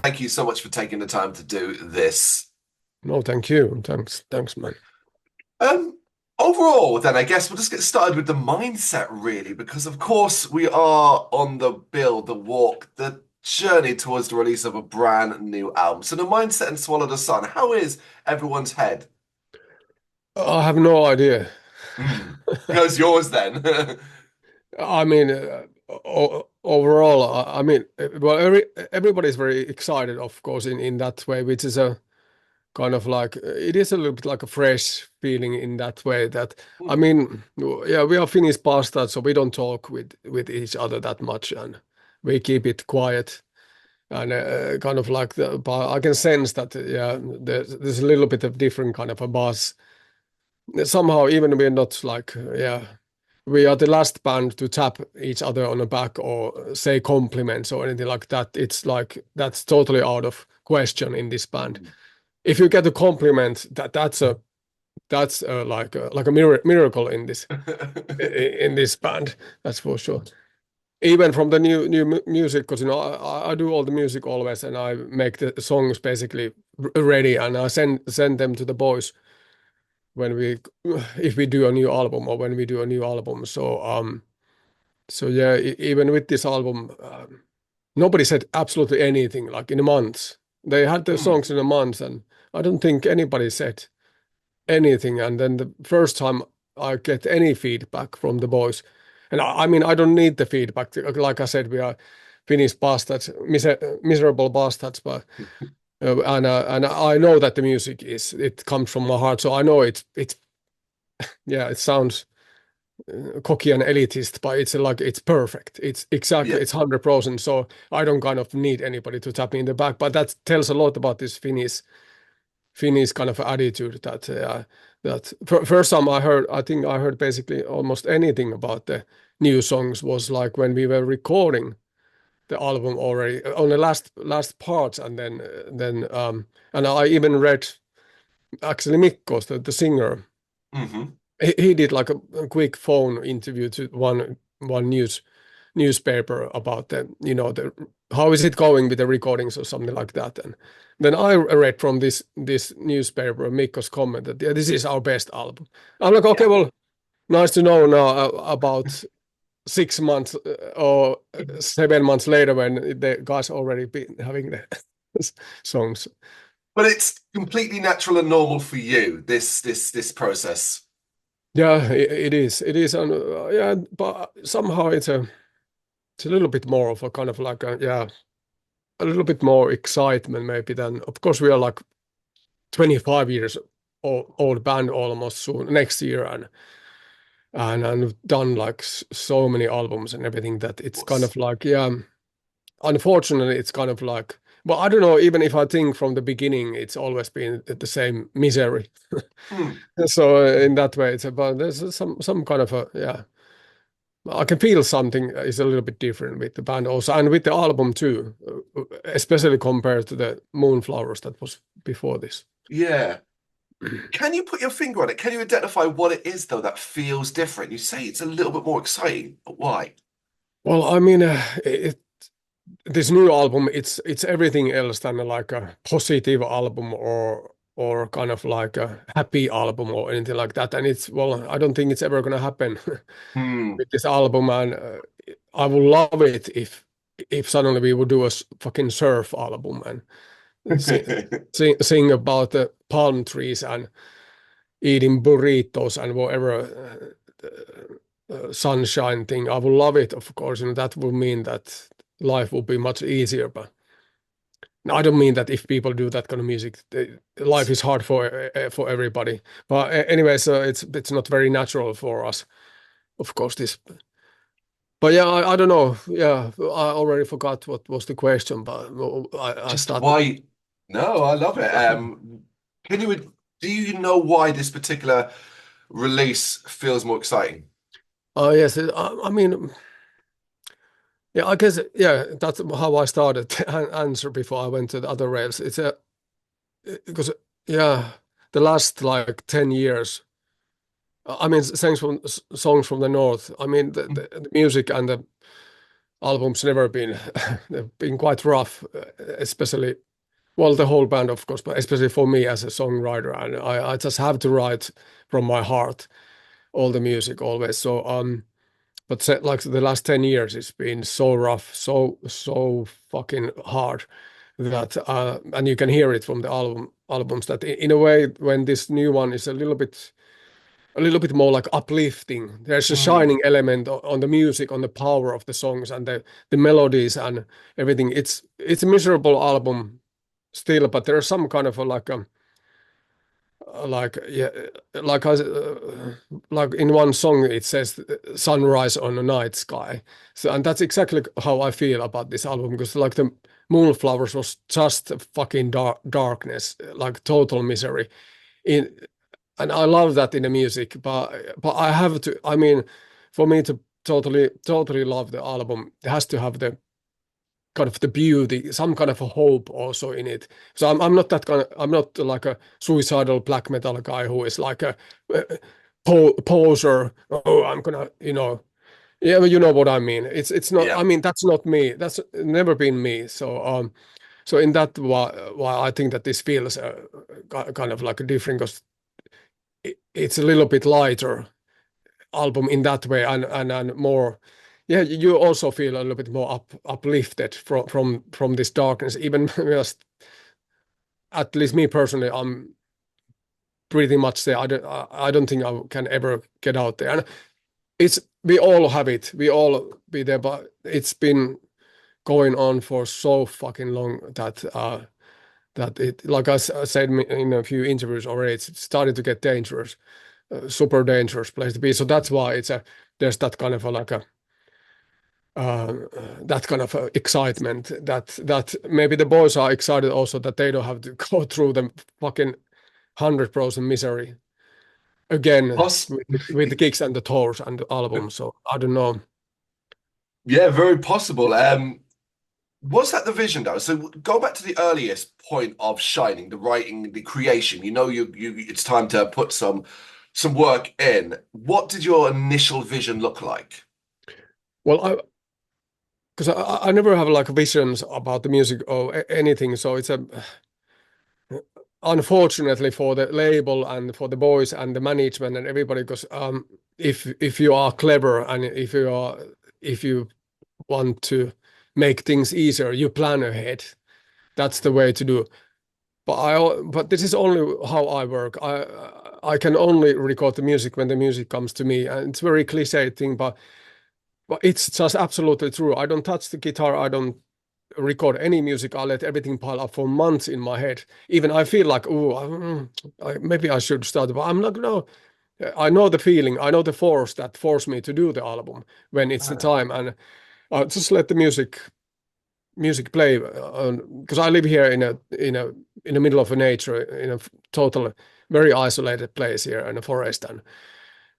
Thank you so much for taking the time to do this. No, thank you. Thanks, man. Um, Overall, then I guess we'll just get started with the mindset, really, because of course we are on the build, the walk, the journey towards the release of a brand new album. So the mindset and Swallow the Sun, how is everyone's head? I have no idea. How's yours then? I mean, overall, I mean, well, everybody's very excited, of course, in that way, which is a kind of like it is a little bit like a fresh feeling in that way. That I mean, yeah, we are Finnish bastards, so we don't talk with each other that much, and we keep it quiet. And kind of like but I can sense that yeah, there's a little bit of different kind of a buzz. Somehow, even we're not like yeah, we are the last band to tap each other on the back or say compliments or anything like that. It's like that's totally out of question in this band. If you get a compliment, that's like a miracle in this band. That's for sure. Even from the new music, because you know I do all the music always, and I make the songs basically ready, and I send them to the boys when we if we do a new album or when we do a new album. So yeah, even with this album, nobody said absolutely anything like in a month. They had the songs in a month, and I don't think anybody said anything. And then the first time I get any feedback from the boys, and I mean I don't need the feedback. Like I said, we are Finnish bastards, miserable bastards, but and I know that the music it comes from my heart, so I know it's yeah, it sounds cocky and elitist, but it's like it's perfect. It's exactly Yeah. it's 100%. So I don't kind of need anybody to tap me in the back. But that tells a lot about this Finnish kind of attitude that first time I think I heard basically almost anything about the new songs was like when we were recording the album already on the last parts, and then and I even read actually Mikkos, the singer. Hmm. He did like a quick phone interview to one newspaper about the you know the how is it going with the recordings or something like that. And then I read from this newspaper Mikko's comment that yeah, this is our best album. I'm like, okay, Yeah. well, nice to know now about 6 months or 7 months later when the guys already been having the songs. But it's completely natural and normal for you, this process. Yeah, it is. It is, and yeah, but somehow it's a little bit more of a kind of like a yeah, a little bit more excitement maybe than. Of course, we are like 25 years old band almost soon next year, and done like so many albums and everything that Of it's kind course. of like yeah. Unfortunately, it's kind of like. Well, I don't know. Even if I think from the beginning, it's always been the same misery. Hmm. So in that way, it's about there's some kind of a yeah. I can feel something is a little bit different with the band also, and with the album too, especially compared to the Moonflowers that was before this. Yeah. Can you put your finger on it? Can you identify what it is, though, that feels different? You say it's a little bit more exciting, but why? Well, I mean, this new album, it's everything else than like a positive album or kind of like a happy album or anything like that. And it's well, I don't think it's ever gonna happen Hmm. with this album. And I would love it if suddenly we would do a fucking surf album and sing, sing about the palm trees and eating burritos and whatever sunshine thing. I would love it, of course, and that would mean that life would be much easier. But no, I don't mean that if people do that kind of music, life is hard for everybody. But anyway, so it's not very natural for us, of course. This, but yeah, I don't know. Yeah, I already forgot what was the question, but I Just started. why? No, I love it. Can you do you know why this particular release feels more exciting? Oh yes, I mean, yeah, I guess yeah, that's how I started to answer before I went to the other rails. It's a because yeah, the last like 10 years. I mean, songs from the north. I mean, the music and the albums never been they've been quite rough, especially well the whole band of course, but especially for me as a songwriter, and I just have to write from my heart all the music always. So but like the last 10 years, it's been so rough, so fucking hard that and you can hear it from the albums that in a way when this new one is a little bit more like uplifting. There's a Mm. shining element on the music, on the power of the songs and the melodies and everything. It's a miserable album still, but there's some kind of a, like yeah, like like in one song it says sunrise on a night sky. So and that's exactly how I feel about this album because like the Moonflowers was just fucking darkness, like total misery. In and I love that in the music, but I have to. I mean, for me to totally love the album, it has to have the kind of the beauty, some kind of a hope also in it. So I'm not that kind of, I'm not like a suicidal black metal guy who is like a, poser. Oh, I'm gonna, yeah, but you know what I mean. It's not. Yeah. I mean, that's not me. That's never been me. So in that why I think that this feels kind of like a different because it's a little bit lighter album in that way and more yeah you also feel a little bit more uplifted from this darkness even just at least me personally I'm pretty much there I don't think I can ever get out there and it's we all have it we all be there but it's been going on for so fucking long that it like I said in a few interviews already it's starting to get dangerous super dangerous place to be. So that's why it's a there's that kind of a like a uh, that kind of excitement that maybe the boys are excited also that they don't have to go through the fucking 100% misery again Poss with the gigs and the tours and the albums. So I don't know. yeah, very possible. Was that the vision though? So go back to the earliest point of Shining, the writing, the creation. You know, you it's time to put some work in. What did your initial vision look like? Well, I because I never have like visions about the music or anything. So it's a unfortunately for the label and for the boys and the management and everybody because if you are clever and if you want to make things easier you plan ahead that's the way to do but this is only how I work I can only record the music when the music comes to me and it's a very cliche thing but it's just absolutely true I don't touch the guitar I don't record any music, I let everything pile up for months in my head. Even I feel like, oh, maybe I should start, but I'm not. No, I know the feeling, I know the force that forced me to do the album when it's the Ah. time, and just let the music play. Because I live here in the middle of a nature, in a total very isolated place here in a forest, and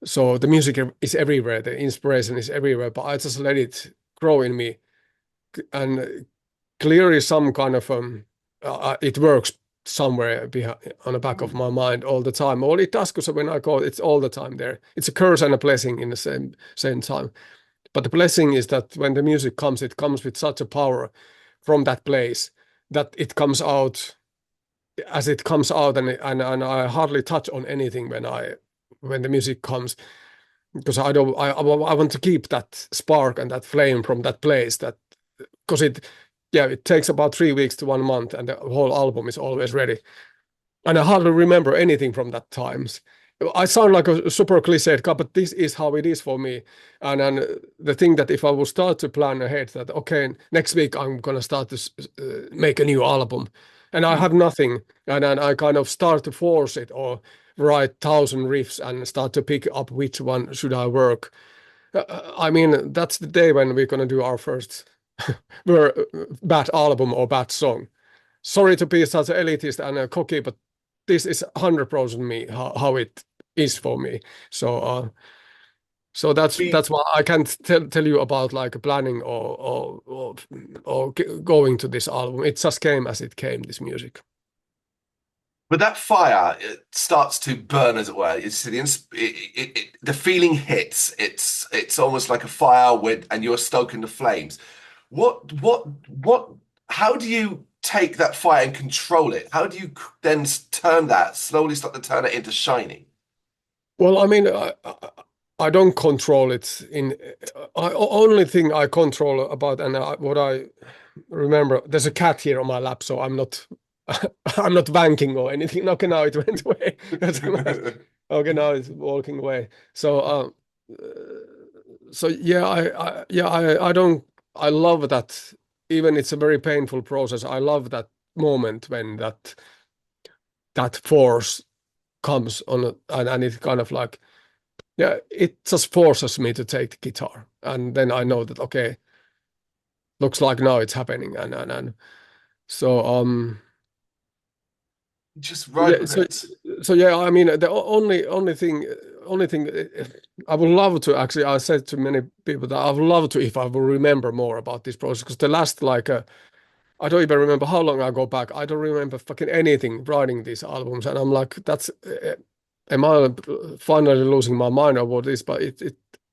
so the music is everywhere, the inspiration is everywhere, but I just let it grow in me and clearly some kind of it works somewhere behind, on the back of Hmm. my mind all the time. All it does, because when I go, it's all the time there. It's a curse and a blessing in the same time. But the blessing is that when the music comes, it comes with such a power from that place that it comes out as it comes out, and I hardly touch on anything when the music comes because I don't I want to keep that spark and that flame from that place that because it yeah it takes about 3 weeks to 1 month and the whole album is always ready and I hardly remember anything from that times. I sound like a super cliched guy, but this is how it is for me. And the thing that if I will start to plan ahead, that okay, next week I'm gonna start to make a new album, and I have Hmm. nothing, and then I kind of start to force it or write 1,000 riffs and start to pick up which one should I work. I mean, that's the day when we're gonna do our first bad album or bad song. Sorry to be such an elitist and a cocky, but this is 100% me, how it is for me. So so Be that's why I can't tell you about like planning or going to this album. It just came as it came, this music. But that fire, it starts to burn, as it were. It's the feeling hits. It's almost like a fire with, and you're stoking the flames. What? How do you take that fire and control it? How do you then turn that slowly, start to turn it into shining? Well, I mean, I don't control it. Only thing I control about and what I remember, there's a cat here on my lap, so I'm not I'm not banking or anything. Okay, now it went away. Okay, now it's walking away. Uh, so yeah, I don't. I love that. Even it's a very painful process. I love that moment when that force comes on, and it kind of like yeah, it just forces me to take the guitar, and then I know that okay, looks like now it's happening, and so Just ride yeah, with it. so yeah, I mean the only thing I would love to actually I said to many people that I would love to if I would remember more about this process because the last like I don't even remember how long I go back. I don't remember fucking anything writing these albums, and I'm like, am I finally losing my mind or what is? But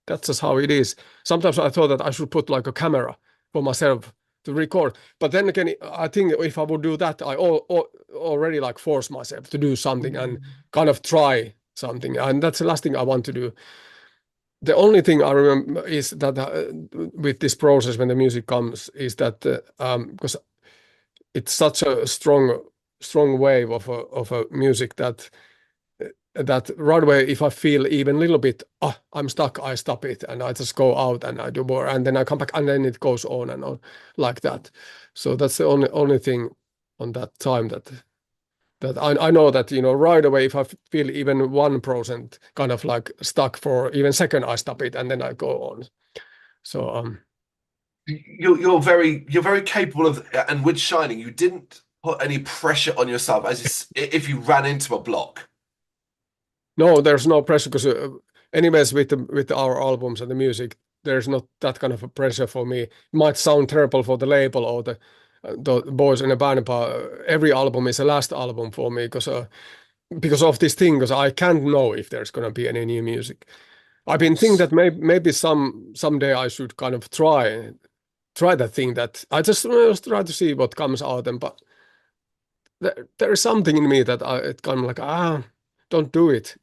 that's just how it is. Sometimes I thought that I should put like a camera for myself to record, but then again, I think if I would do that, already like force myself to do something and kind of try something, and that's the last thing I want to do. The only thing I remember is that with this process when the music comes is that because it's such a strong wave of a music that right away if I feel even a little bit I'm stuck, I stop it and I just go out and I do more and then I come back and then it goes on and on like that. So that's the only thing on that time that I know that right away if I feel even 1% kind of like stuck for even second I stop it and then I go on. So You're very capable of, and with Shining, you didn't put any pressure on yourself if you ran into a block. no, there's no pressure because, anyways, with our albums and the music, there's not that kind of a pressure for me. It might sound terrible for the label or the boys in the band, but every album is a last album for me because of this thing. Because I can't know if there's gonna be any new music. I've been thinking that maybe someday I should kind of try that thing that I just try to see what comes out and but there is something in me that it kind of like don't do it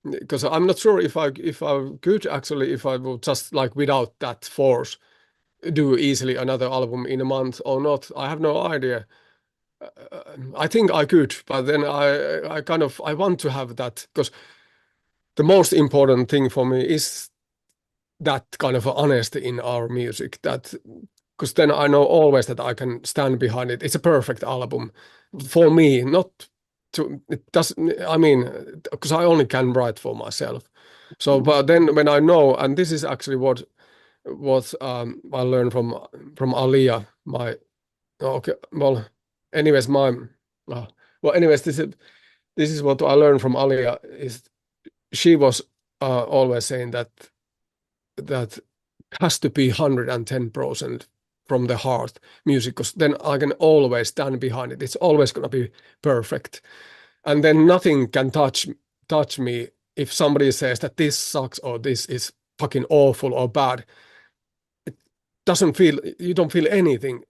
because I'm not sure if I could actually if I would just like without that force do easily another album in a month or not. I have no idea. I think I could, but then I kind of I want to have that because the most important thing for me is that kind of honesty in our music that because then I know always that I can stand behind it. It's a perfect album for me, not to it doesn't I mean because I only can write for myself. So but then when I know and this is actually what I learned from Alia, my okay, well anyways my well anyways this is what I learned from Alia is she was always saying that has to be 110% from the heart music because then I can always stand behind it. It's always going to be perfect. And then nothing can touch me if somebody says that this sucks or this is fucking awful or bad. It doesn't feel you don't feel anything.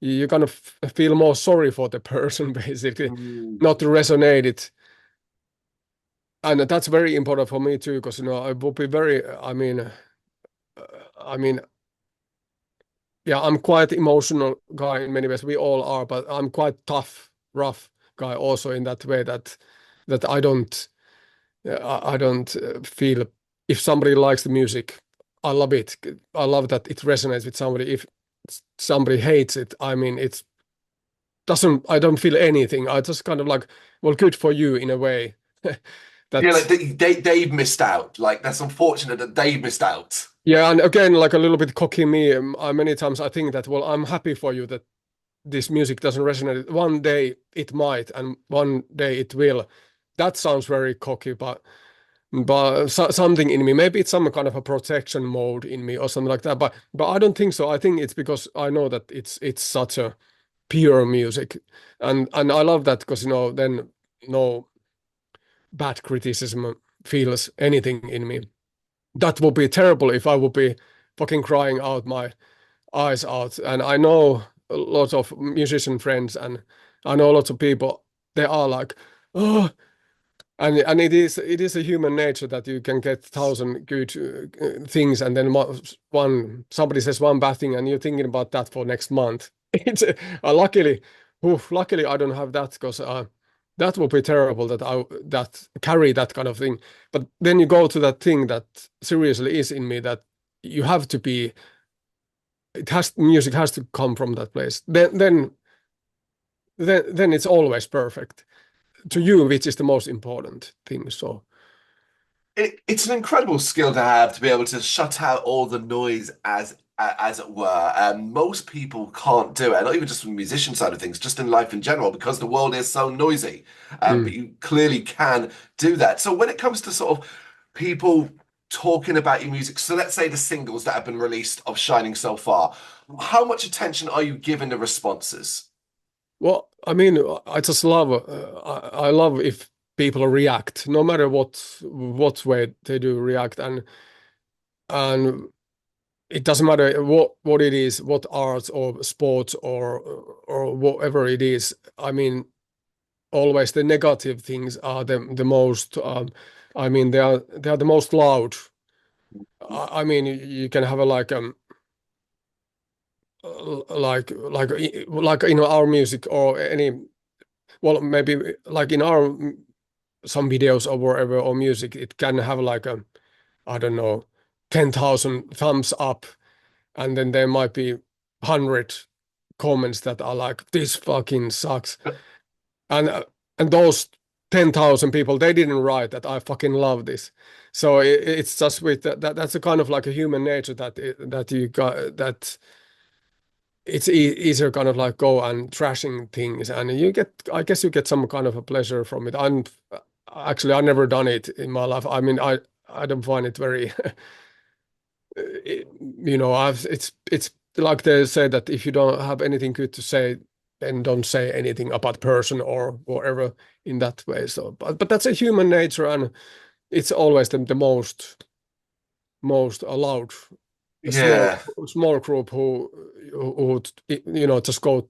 You kind of feel more sorry for the person basically, Mm. not to resonate it. And that's very important for me too, because I would be very I mean yeah, I'm quite emotional guy in many ways. We all are, but I'm quite tough, rough guy also in that way that I don't feel if somebody likes the music, I love it. I love that it resonates with somebody. If somebody hates it, I mean, it doesn't. I don't feel anything. I just kind of like, well, good for you in a way. Yeah, like That they've missed out. Like that's unfortunate that they've missed out. yeah, and again, like a little bit cocky me. Many times I think that well, I'm happy for you that this music doesn't resonate. One day it might, and one day it will. That sounds very cocky, but something in me, maybe it's some kind of a protection mode in me or something like that. But I don't think so. I think it's because I know that it's such a pure music, and I love that because then no bad criticism feels anything in me. That would be terrible if I would be fucking crying out my eyes out. And I know lots of musician friends, and I know lots of people. They are like, oh, and it is a human nature that you can get thousand good things, and then one somebody says one bad thing, and you're thinking about that for next month. It's luckily, luckily I don't have that because that would be terrible that I that carry that kind of thing. But then you go to that thing that seriously is in me that you have to be. It has music has to come from that place. Then it's always perfect to you, which is the most important thing. So It's an incredible skill to have to be able to shut out all the noise as it were. Most people can't do it, not even just from the musician side of things, just in life in general, because the world is so noisy. But mm. you clearly can do that. So when it comes to sort of people talking about your music, so let's say the singles that have been released of Shining so far, how much attention are you giving the responses? Well, I mean, I just love. I love if people react, no matter what way they do react, and it doesn't matter what it is, what arts or sports or whatever it is. I mean, always the negative things are the most. I mean, they are the most loud. I mean, you can have a like in our music or any, well, maybe like in our some videos or whatever or music, it can have like a, I don't know, 10,000 thumbs up, and then there might be 100 comments that are like, this fucking sucks. And those 10,000 people, they didn't write that I fucking love this. So it's just with that's a kind of like a human nature that you got, that it's easier kind of like go and trashing things, and you get, I guess you get some kind of a pleasure from it. I'm actually I never done it in my life. I mean, I don't find it very I've it's like they say that if you don't have anything good to say, then don't say anything about person or whatever in that way. So but that's a human nature, and it's always the most allowed, a Yeah. small group who just go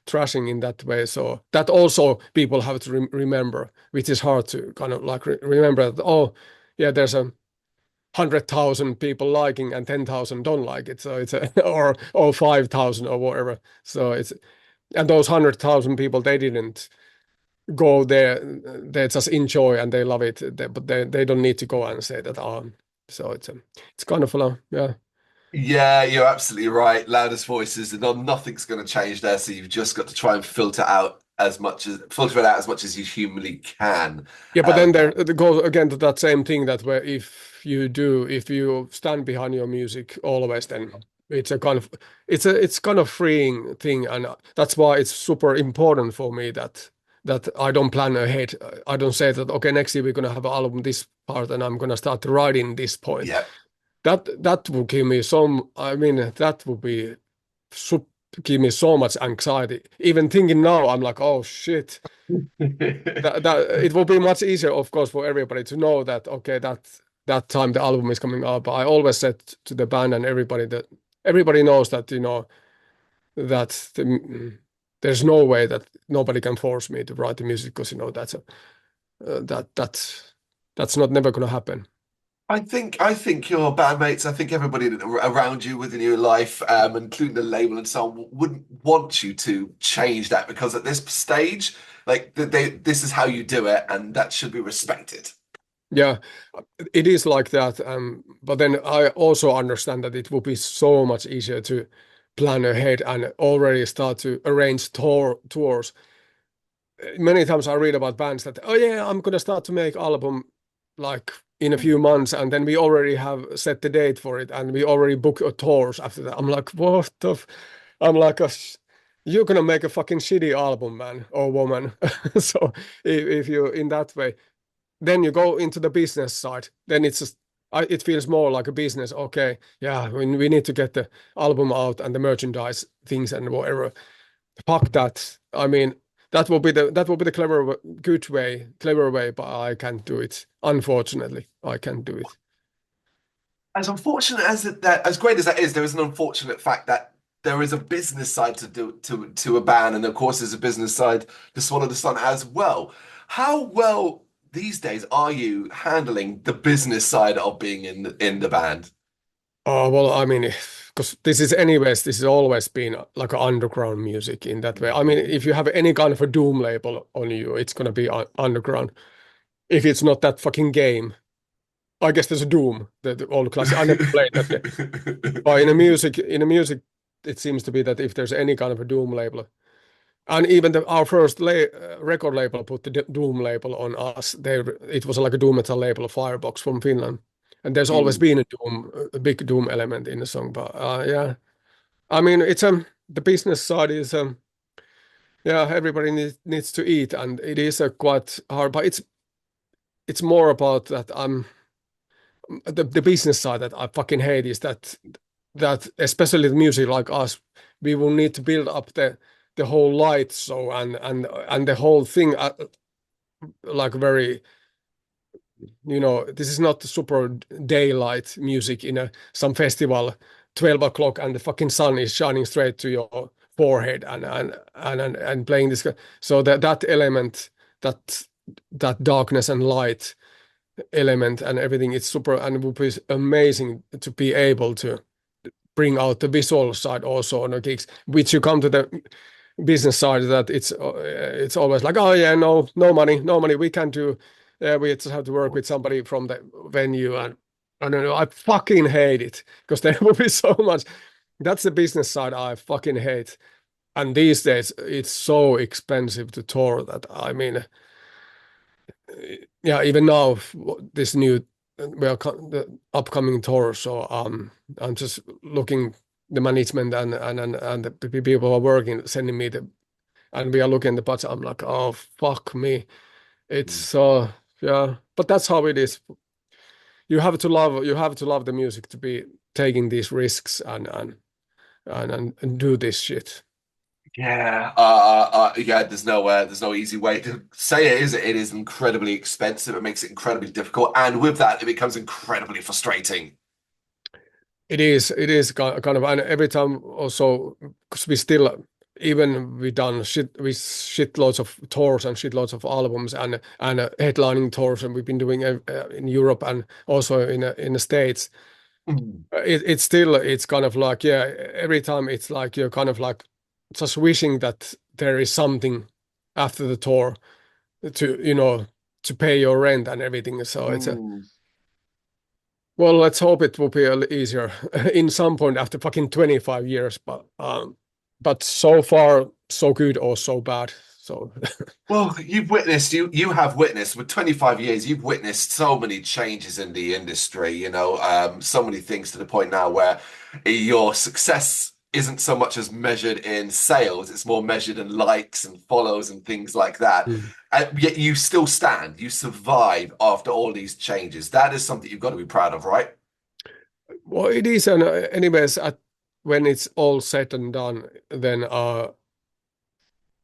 trashing in that way. So that also people have to remember, which is hard to kind of like remember that, oh yeah, there's a 100,000 people liking and 10,000 don't like it. So it's a, or 5,000 or whatever. So it's, and those 100,000 people, they didn't go there, they just enjoy and they love it, but they don't need to go and say that. So it's kind of yeah. Yeah, you're absolutely right. Loudest voices, and nothing's going to change there. So you've just got to try and filter it out as much as you humanly can. Yeah, but then Um, there it goes again to that same thing that where if you stand behind your music always, then it's a kind of it's kind of freeing thing, and that's why it's super important for me that I don't plan ahead. I don't say that okay, next year we're gonna have an album this part, and I'm gonna start writing this point. yeah. That would give me some. I mean, that would be sup give me so much anxiety. Even thinking now, I'm like, oh shit, that it will be much easier, of course, for everybody to know that okay, that time the album is coming out. But I always said to the band and everybody that everybody knows that that there's no way that nobody can force me to write the music because that's a that's not never gonna happen. I think your bandmates, I think everybody around you within your life, including the label and so on, wouldn't want you to change that because at this stage, like this is how you do it, and that should be respected. Yeah, it is like that. But then I also understand that it would be so much easier to plan ahead and already start to arrange tours. Many times I read about bands that, oh yeah, I'm gonna start to make album like in a few months, and then we already have set the date for it, and we already book a tours after that. I'm like, what the? I'm like, you're gonna make a fucking shitty album, man or woman. So if you in that way, then you go into the business side. Then it's just it feels more like a business. Okay, yeah, we need to get the album out and the merchandise things and whatever. Fuck that. I mean, that will be the good way, clever way, but I can't do it. Unfortunately, I can't do it. As unfortunate as that, as great as that is, there is an unfortunate fact that there is a business side to a band, and of course, there's a business side to Swallow the Sun as well. How well these days are you handling the business side of being in the band? Oh, well, I mean, because this has always been like a underground music in that way. I mean, if you have any kind of a doom label on you, it's gonna be underground. If it's not that fucking game, I guess there's a Doom, the old classic. I never played that game. But in a music, it seems to be that if there's any kind of a Doom label, and even our first record label put the Doom label on us. It was like a Doom metal label, Firebox from Finland, and there's always Mm. been a big Doom element in the song. But yeah, I mean, it's the business side is yeah, everybody needs to eat, and it is quite hard. But it's more about that. The business side that I fucking hate is that especially the music like us, we will need to build up the whole light show and the whole thing like very, this is not super daylight music in some festival 12 o'clock and the fucking sun is shining straight to your forehead and playing this. So that element, that that darkness and light element and everything, it's super, and it would be amazing to be able to bring out the visual side also on the gigs, which you come to the business side that it's always like, oh yeah, no money, no money, we can't do, we just have to work with somebody from the venue, and I don't know, I fucking hate it because there will be so much. That's the business side I fucking hate. And these days it's so expensive to tour that, I mean, yeah, even now this new the upcoming tour. So I'm just looking the management and the people who are working sending me and we are looking at the budget. I'm like, oh fuck me. It's yeah, but that's how it is. You have to love the music to be taking these risks and do this shit. Yeah, yeah. There's no easy way to say it. Is it? It is incredibly expensive. It makes it incredibly difficult, and with that, it becomes incredibly frustrating. It is kind of, and every time also, because we still, even we shit loads of tours and shit loads of albums and headlining tours, and we've been doing in Europe and also in the States. Mm. It's still, it's kind of like, yeah, every time it's like you're kind of like just wishing that there is something after the tour to, to pay your rent and everything. So it's a, Mm. well, let's hope it will be a little easier in some point after fucking 25 years. But so far, so good or so bad. So Well, you have witnessed with 25 years, you've witnessed so many changes in the industry, so many things to the point now where your success isn't so much as measured in sales, it's more measured in likes and follows and things like that. Mm. And yet you still stand, you survive after all these changes. That is something you've got to be proud of, right? Well, it is, and anyways, when it's all said and done, then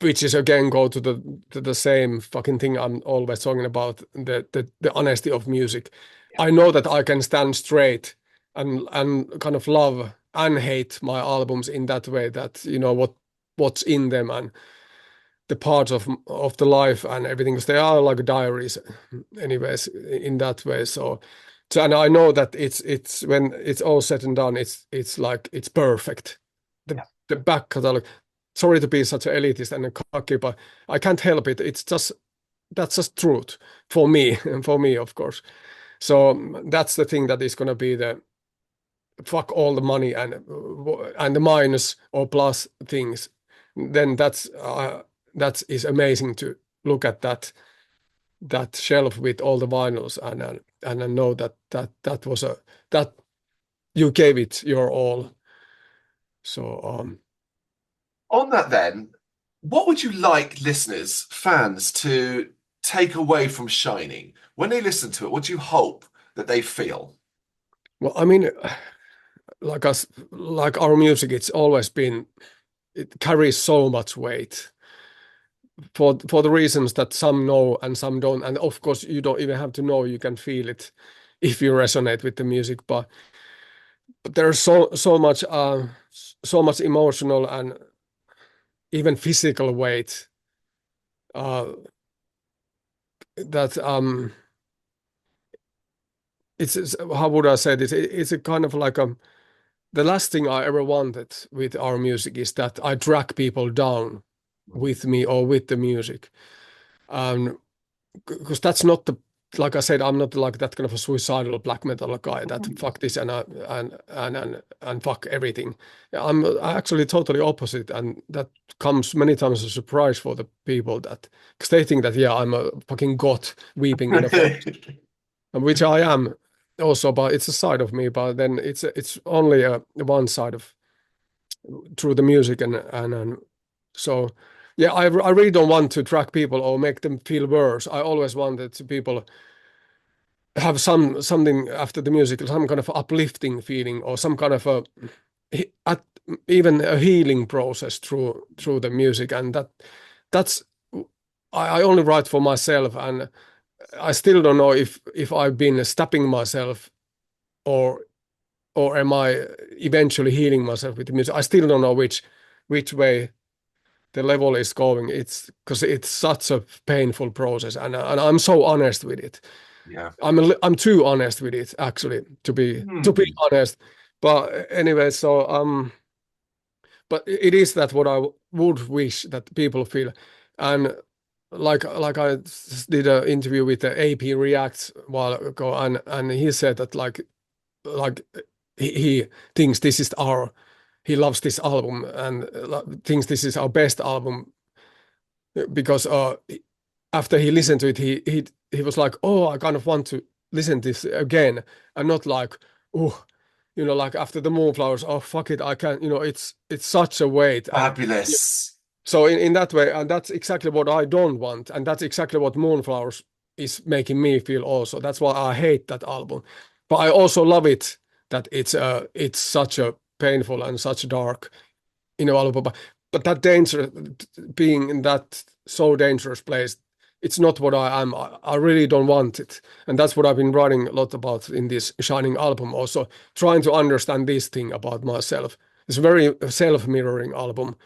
which is again go to the same fucking thing I'm always talking about, the honesty of music. I know that I can stand straight and kind of love and hate my albums in that way, that what's in them and the parts of the life and everything, because they are like diaries anyways in that way. So and I know that it's when it's all said and done, it's like it's perfect, the Yeah. the back catalog. Sorry to be such an elitist and a cocky, but I can't help it. It's just, that's just truth for me and for me, of course. So that's the thing that is going to be the fuck all the money and the minus or plus things. Then that is amazing to look at that shelf with all the vinyls and I know that was that you gave it your all. So On that then, what would you like listeners, fans, to take away from Shining? When they listen to it, what do you hope that they feel? well, I mean, like our music, it's always been, it carries so much weight. for the reasons that some know and some don't. And of course, you don't even have to know; you can feel it if you resonate with the music. But there's so much emotional and even physical weight uh, that it's how would I say this? It's a kind of like the last thing I ever wanted with our music is that I drag people down with me or with the music. Um, because that's not the like I said, I'm not like that kind of a suicidal black metal guy that fuck this and fuck everything. I'm actually totally opposite, and that comes many times as a surprise for the people that because they think that yeah, I'm a fucking god weeping in a forest, which I am also, but it's a side of me. But then it's only a one side of through the music and so yeah, I really don't want to track people or make them feel worse. I always wanted to people have something after the music, some kind of uplifting feeling or some kind of a at, even a healing process through the music, and that's I only write for myself, and I still don't know if I've been stopping myself or or am I eventually healing myself with the music. I still don't know which way the level is going. It's because it's such a painful process, and I'm so honest with it. Yeah. I'm too honest with it actually to be Hmm. honest. But anyway, so but it is that what I would wish that people feel, and like I did an interview with the AP React a while ago, and he said that like he thinks this is our he loves this album and thinks this is our best album because after he listened to it, he was like, "Oh, I kind of want to listen this again," and not like, "Oh, like after the Moonflowers, oh fuck it, I can't." It's such a weight, and Fabulous. so in that way, and that's exactly what I don't want, and that's exactly what Moonflowers is making me feel also. That's why I hate that album, but I also love it that it's such a painful and such dark album. But that danger, being in that so dangerous place, it's not what I am. I really don't want it, and that's what I've been writing a lot about in this Shining album. Also, trying to understand this thing about myself. It's a very self-mirroring album,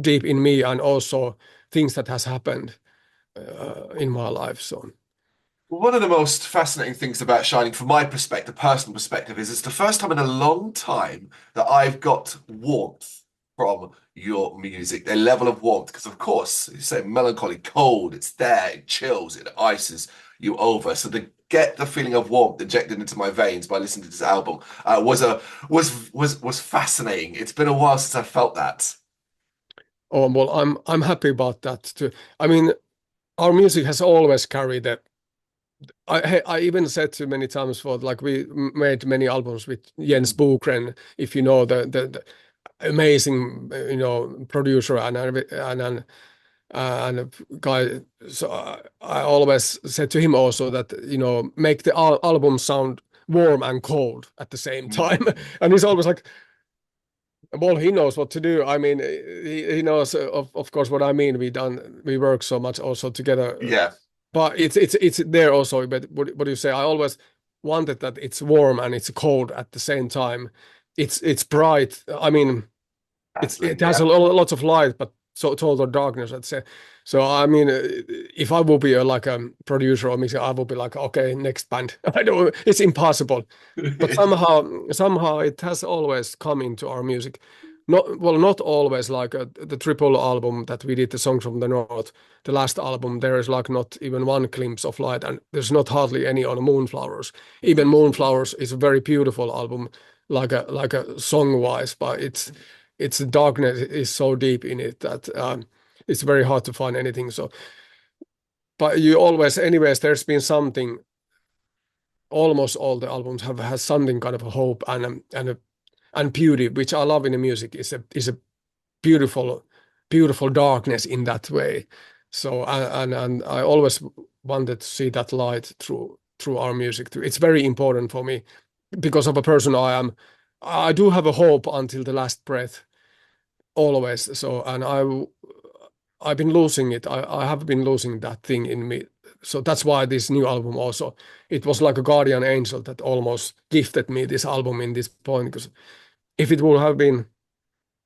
deep in me, and also things that has happened in my life. So, One of the most fascinating things about Shining, from my perspective, personal perspective, is it's the first time in a long time that I've got warmth from your music, a level of warmth. Because, of course, you say melancholy, cold, it's there, it chills, it ices you over. So to get the feeling of warmth injected into my veins by listening to this album was fascinating. It's been a while since I felt that. oh well, I'm happy about that too. I mean, our music has always carried that. I even said too many times for like we made many albums with Jens Bogren, if you know the amazing producer and a guy. So I always said to him also that make the album sound warm and cold at the same time, Mm. and he's always like, well, he knows what to do. I mean, he knows of course what I mean. We work so much also together, Yeah, but it's there also. But what do you say? I always wanted that it's warm and it's cold at the same time. It's bright. I mean, it battling, has yeah. lots of light, but so total darkness. I'd say. So I mean, if I would be like a producer or mixer, I would be like, okay, next band. I don't. It's impossible. But somehow it has always come into our music. Not always. Like the triple album that we did, the Songs from the North, the last album, there is like not even one glimpse of light, and there's not hardly any on Moonflowers. Even Moonflowers is a very beautiful album, like a song wise, but its darkness is so deep in it that it's very hard to find anything. So, but you always, anyways, there's been something. Almost all the albums have has something kind of a hope and beauty, which I love in the music. Is a beautiful beautiful darkness in that way. So and I always wanted to see that light through our music too. It's very important for me because of a person I am. I do have a hope until the last breath always. So and I've been losing it. I have been losing that thing in me. So that's why this new album also, it was like a guardian angel that almost gifted me this album in this point. Because if it would have been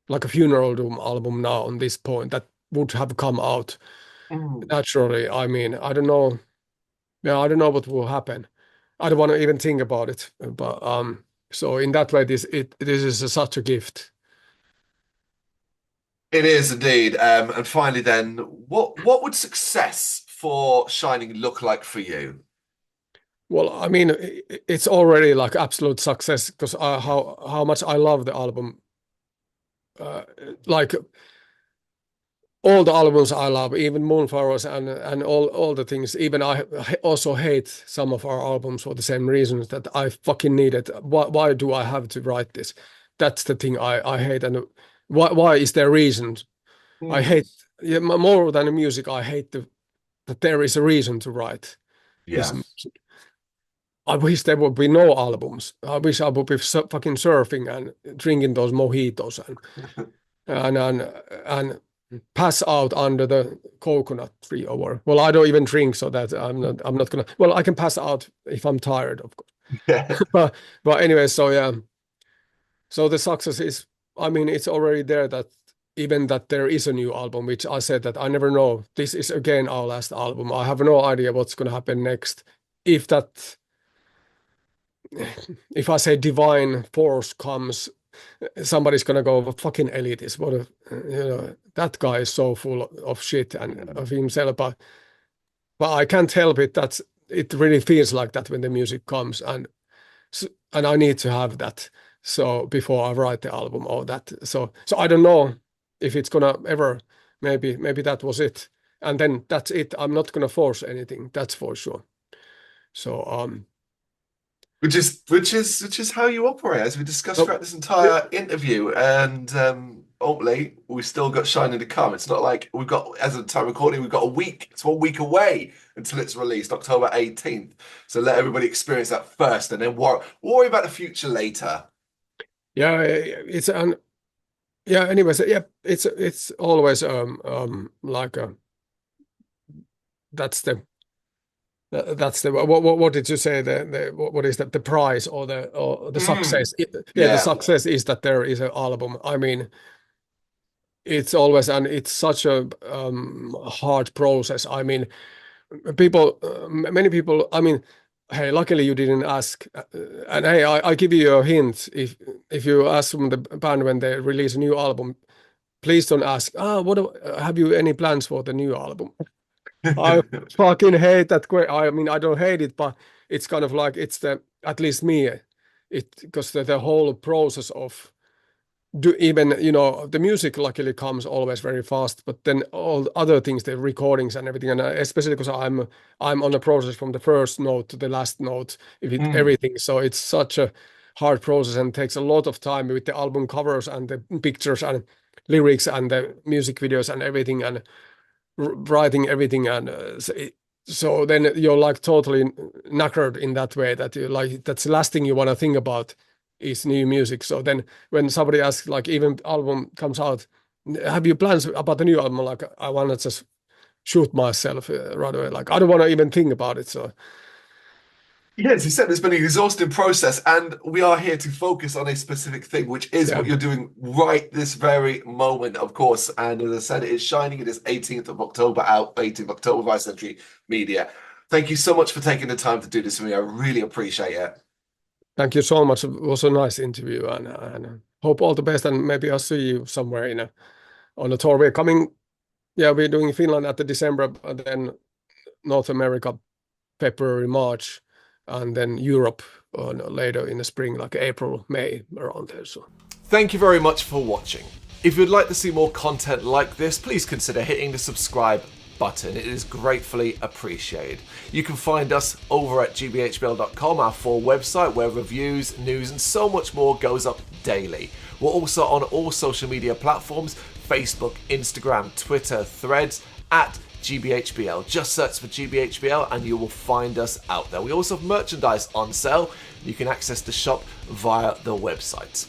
like a funeral doom album now on this point, that would have come out Mm. naturally. I mean, I don't know. Yeah, I don't know what will happen. I don't want to even think about it. But so in that way, this is such a gift. It is indeed. And finally, then, what would success for Shining look like for you? Well, I mean, it's already like absolute success because how much I love the album. Uh, like all the albums I love, even Moonflowers and all the things. Even I also hate some of our albums for the same reasons that I fucking need it. Why do I have to write this? That's the thing I hate. And why is there reason? I Mm. hate, yeah, more than the music. I hate that there is a reason to write this Yeah. music. I wish there would be no albums. I wish I would be fucking surfing and drinking those mojitos and and and pass out under the coconut tree or whatever. Well, I don't even drink, so that I'm not gonna. Well, I can pass out if I'm tired, of course. Yeah. But anyway, so yeah. So the success is, I mean, it's already there that even that there is a new album, which I said that I never know. This is again our last album. I have no idea what's gonna happen next. If that, if I say divine force comes, somebody's gonna go, "Well, fucking elitist. What a, that guy is so full of shit and of himself." But I can't help it. That it really feels like that when the music comes, and I need to have that. So before I write the album or that, so I don't know if it's gonna ever. Maybe that was it, and then that's it. I'm not gonna force anything. That's for sure. So Which is how you operate, as we discussed so, throughout this entire interview. And ultimately, we've still got Shining to come. It's not like we've got, as of time recording, we've got a week. It's 1 week away until it's released, October 18th. So let everybody experience that first, and then worry about the future later. yeah, it's an yeah. Anyways, yeah, it's always like that's the that's the what did you say the what is that the prize or the Mm. success? Yeah, the Yeah. success is that there is an album. I mean, it's always and it's such a hard process. I mean, many people. I mean, hey, luckily you didn't ask, and hey, I give you a hint. If you ask from the band when they release a new album, please don't ask. Have you any plans for the new album? I fucking hate that. I mean, I don't hate it, but it's kind of like it's the at least me. It because the whole process of do even the music luckily comes always very fast, but then all other things, the recordings and everything, and especially because I'm on a process from the first note to the last note, if it Mm. everything. So it's such a hard process and takes a lot of time with the album covers and the pictures and lyrics and the music videos and everything and writing everything and so then you're like totally knackered in that way that you like that's the last thing you want to think about is new music. So then when somebody asks like even album comes out, have you plans about the new album? Like I want to just shoot myself right away. Like I don't want to even think about it. So Yes, you said it's been an exhausting process, and we are here to focus on a specific thing, which is yeah, what you're doing right this very moment, of course. And as I said, it is Shining. It is 18th of October out, 18th of October by Century Media. Thank you so much for taking the time to do this for me. I really appreciate it. thank you so much. It was a nice interview and hope all the best and maybe I'll see you somewhere on a tour. We're coming. Yeah, we're doing Finland at the December, and then North America February, March, and then Europe later in the spring, like April, May, around there. So Thank you very much for watching. If you'd like to see more content like this, please consider hitting the subscribe button. It is gratefully appreciated. You can find us over at gbhbl.com, our full website where reviews, news and so much more goes up daily. We're also on all social media platforms, Facebook, Instagram, Twitter, Threads, at GBHBL. Just search for GBHBL and you will find us out there. We also have merchandise on sale. You can access the shop via the website.